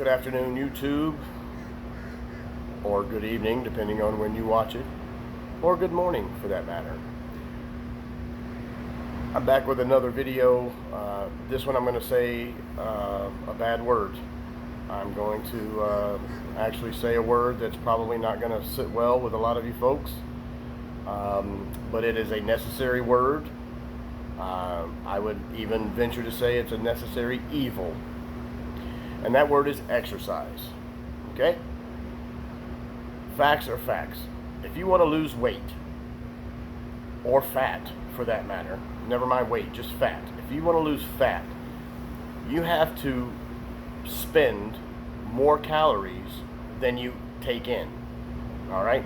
Good afternoon, YouTube, or good evening, depending on when you watch it, or good morning for that matter. I'm back with another video. This one I'm going to say a bad word. I'm going to actually say a word that's probably not going to sit well with a lot of you folks, but it is a necessary word. I would even venture to say it's a necessary evil. And that word is exercise. Okay? Facts are facts. If you want to lose weight, or fat for that matter, never mind weight, just fat. If you want to lose fat, you have to spend more calories than you take in. All right?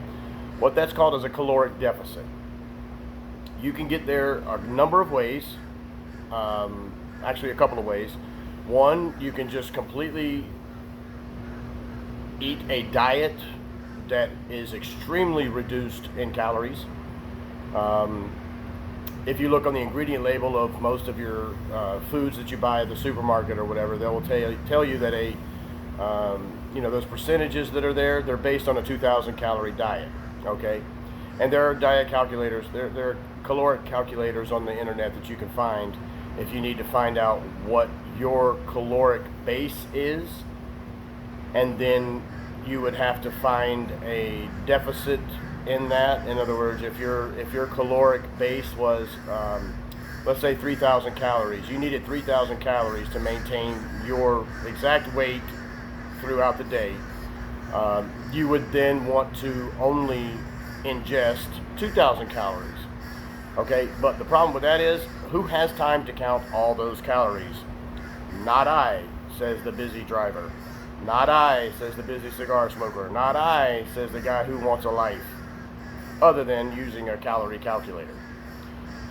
What that's called is a caloric deficit. You can get there a number of ways, actually a couple of ways. One, you can just completely eat a diet that is extremely reduced in calories. If you look on the ingredient label of most of your foods that you buy at the supermarket or whatever, they will tell you that those percentages that are there, they're based on a 2,000 calorie diet. Okay, and there are diet calculators. There are caloric calculators on the internet that you can find if you need to find out what your caloric base is, and then you would have to find a deficit in that. In other words, if your caloric base was let's say 3,000 calories, you needed 3,000 calories to maintain your exact weight throughout the day. You would then want to only ingest 2,000 calories. Okay, but the problem with that is, who has time to count all those calories? Not I, says the busy driver. Not I, says the busy cigar smoker. Not I, says the guy who wants a life, other than using a calorie calculator.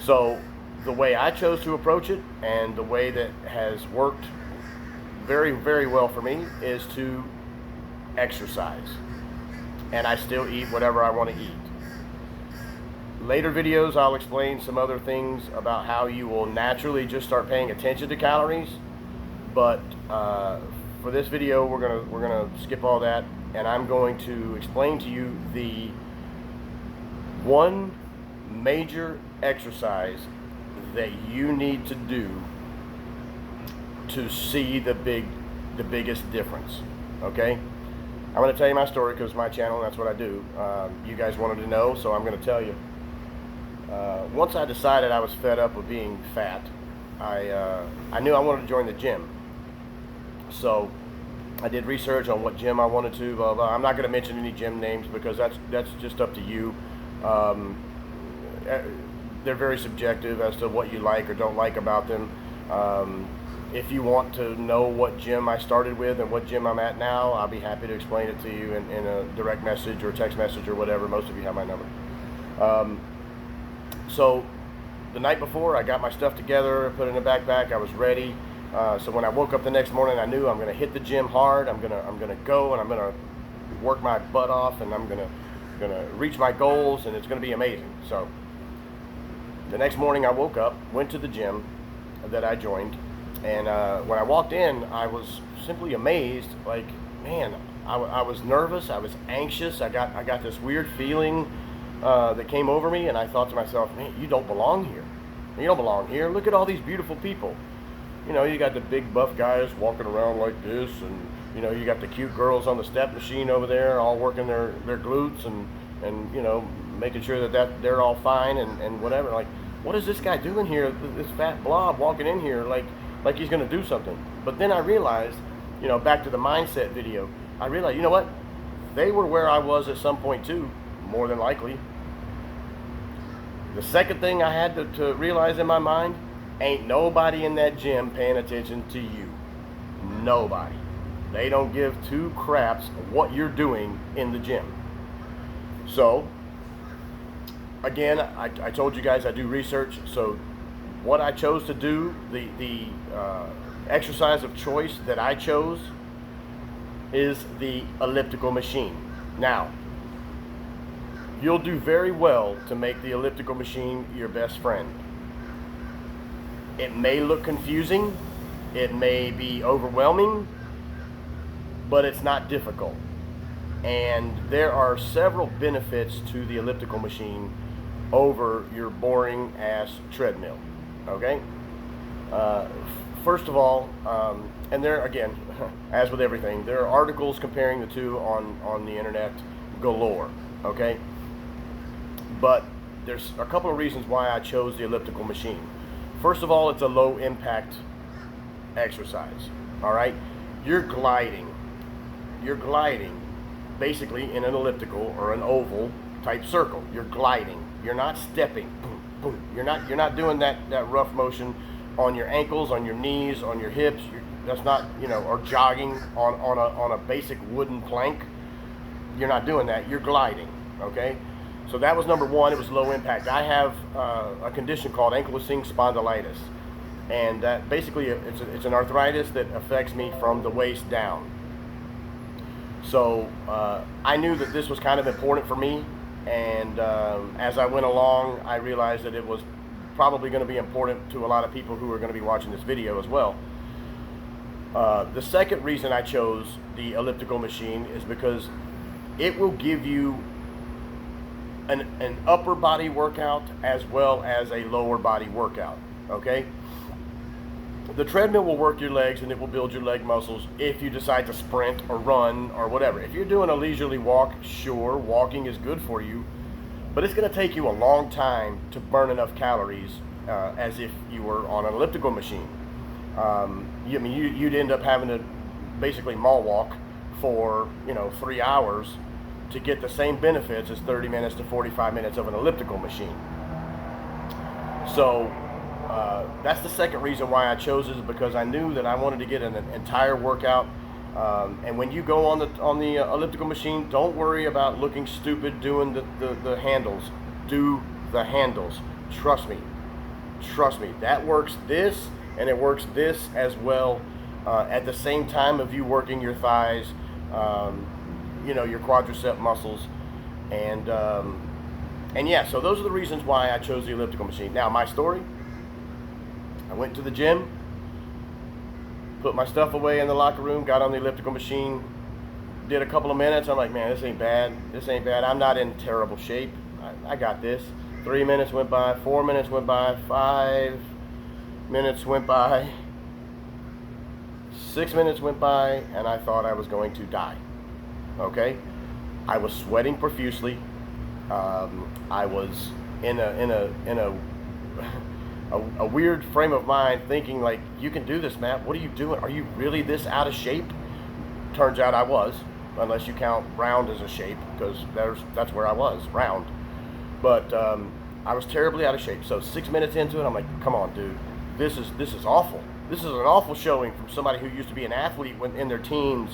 So the way I chose to approach it, and the way that has worked very, very well for me, is to exercise. And I still eat whatever I want to eat. Later videos, I'll explain some other things about how you will naturally just start paying attention to calories. But for this video, we're gonna skip all that, and I'm going to explain to you the one major exercise that you need to do to see the biggest difference. Okay, I'm going to tell you my story because my channel, and that's what I do. You guys wanted to know, so I'm going to tell you. Once I decided I was fed up with being fat, I knew I wanted to join the gym. So I did research on what gym I wanted to, blah, blah. I'm not going to mention any gym names because that's just up to you. They're very subjective as to what you like or don't like about them. If you want to know what gym I started with and what gym I'm at now, I'll be happy to explain it to you in a direct message or text message or whatever. Most of you have my number. So the night before, I got my stuff together, put it in a backpack. I was ready. So when I woke up the next morning, I knew I'm going to hit the gym hard. I'm gonna go and I'm gonna work my butt off, and I'm gonna reach my goals, and it's gonna be amazing. So the next morning, I woke up, went to the gym that I joined. And when I walked in, I was simply amazed. Like, man, I was nervous. I was anxious. I got this weird feeling that came over me, and I thought to myself, man, you don't belong here. You don't belong here. Look at all these beautiful people. You know, you got the big buff guys walking around like this, and you know, you got the cute girls on the step machine over there, all working their glutes and you know, making sure that they're all fine and whatever. Like, what is this guy doing here? This fat blob walking in here like he's going to do something. But then I realized, you know, back to the mindset video, I realized, you know what? They were where I was at some point too, more than likely. The second thing I had to realize in my mind, ain't nobody in that gym paying attention to you. Nobody. They don't give two craps what you're doing in the gym. So, again, I told you guys I do research, so what I chose to do, the exercise of choice that I chose is the elliptical machine. Now, you'll do very well to make the elliptical machine your best friend. It may look confusing, it may be overwhelming, but it's not difficult. And there are several benefits to the elliptical machine over your boring ass treadmill. Okay? Uh, First of all, and there again, as with everything, there are articles comparing the two on the internet galore. Okay? But there's a couple of reasons why I chose the elliptical machine. First of all, it's a low impact exercise. All right? You're gliding basically in an elliptical or an oval type circle. You're gliding. You're not stepping. Boom, boom. You're not doing that rough motion on your ankles, on your knees, on your hips. That's not, or jogging on a basic wooden plank. You're not doing that. You're gliding. Okay? So that was number one. It was low impact. I have a condition called ankylosing spondylitis, and that basically it's an arthritis that affects me from the waist down. So I knew that this was kind of important for me, and as I went along, I realized that it was probably going to be important to a lot of people who are going to be watching this video as well. The second reason I chose the elliptical machine is because it will give you an upper body workout as well as a lower body workout. Okay? The treadmill will work your legs and it will build your leg muscles if you decide to sprint or run or whatever. If you're doing a leisurely walk, sure, walking is good for you, but it's going to take you a long time to burn enough calories as if you were on an elliptical machine. You'd end up having to basically mall walk for 3 hours to get the same benefits as 30 minutes to 45 minutes of an elliptical machine. So that's the second reason why I chose it, is because I knew that I wanted to get an entire workout. And when you go on the elliptical machine, don't worry about looking stupid doing the handles. Do the handles. Trust me. That works this, and it works this as well at the same time of you working your thighs, your quadricep muscles, and yeah. So those are the reasons why I chose the elliptical machine. Now, my story. I went to the gym, put my stuff away in the locker room, got on the elliptical machine, did a couple of minutes. I'm like, man, this ain't bad. I'm not in terrible shape. I got this. 3 minutes went by, 4 minutes went by, 5 minutes went by, 6 minutes went by, and I thought I was going to die. Okay? I was sweating profusely. I was in a weird frame of mind, thinking like, you can do this, Matt. What are you doing? Are you really this out of shape? Turns out I was, unless you count round as a shape, because that's where I was, round. But I was terribly out of shape. So 6 minutes into it, I'm like, come on, dude, this is awful. This is an awful showing from somebody who used to be an athlete when in their teens,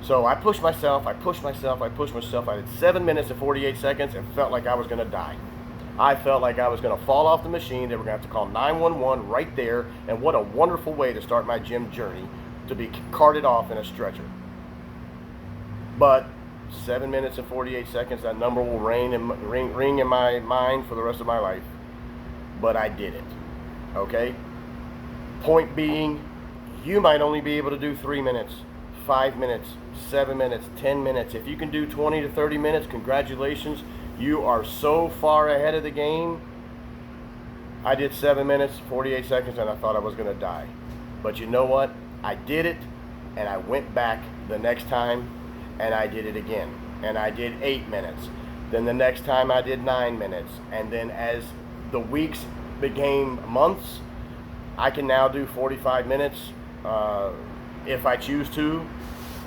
So I pushed myself. I did 7 minutes and 48 seconds and felt like I was going to die. I felt like I was going to fall off the machine. They were going to have to call 911 right there. And what a wonderful way to start my gym journey, to be carted off in a stretcher. But 7 minutes and 48 seconds, that number will ring in my mind for the rest of my life. But I did it. Okay? Point being, you might only be able to do 3 minutes, 5 minutes, 7 minutes, 10 minutes. If you can do 20 to 30 minutes, congratulations. You are so far ahead of the game. I did 7 minutes, 48 seconds, and I thought I was going to die. But you know what? I did it, and I went back the next time, and I did it again. And I did 8 minutes. Then the next time I did 9 minutes. And then as the weeks became months, I can now do 45 minutes. If I choose to,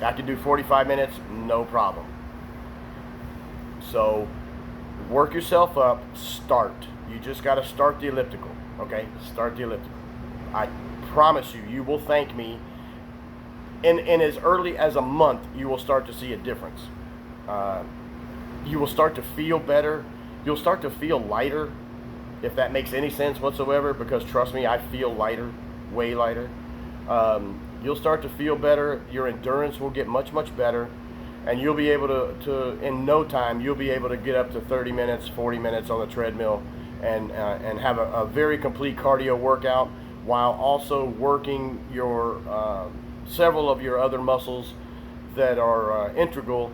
I can do 45 minutes, no problem. So work yourself up, start. You just got to start the elliptical, okay? Start the elliptical. I promise you, you will thank me. In as early as a month, you will start to see a difference. You will start to feel better. You'll start to feel lighter, if that makes any sense whatsoever, because trust me, I feel lighter, way lighter. You'll start to feel better. Your endurance will get much, much better. And you'll be able to in no time, you'll be able to get up to 30 minutes, 40 minutes on the treadmill and have a very complete cardio workout while also working your several of your other muscles that are integral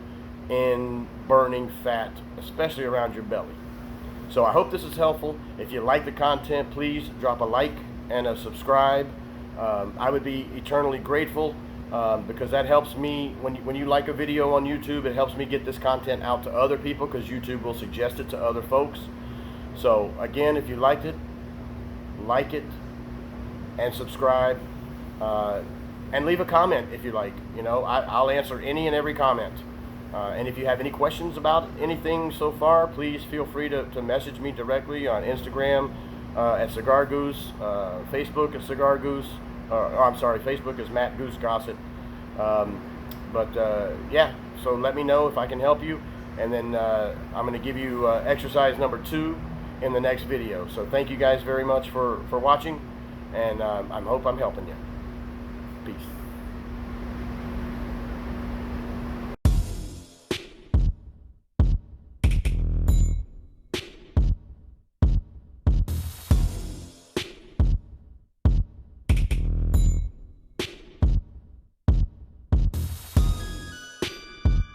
in burning fat, especially around your belly. So I hope this is helpful. If you like the content, please drop a like and a subscribe. I would be eternally grateful because that helps me. When you like a video on YouTube, it helps me get this content out to other people because YouTube will suggest it to other folks. So again, if you liked it, like it and subscribe, and leave a comment if you like. I'll answer any and every comment. And if you have any questions about anything so far, please feel free to message me directly on Instagram at Cigar Goose, Facebook at Cigar Goose. I'm sorry, Facebook is Matt Goose Gossett. Yeah, so let me know if I can help you, and then I'm going to give you exercise number 2 in the next video. So thank you guys very much for watching, and I hope I'm helping you. Peace.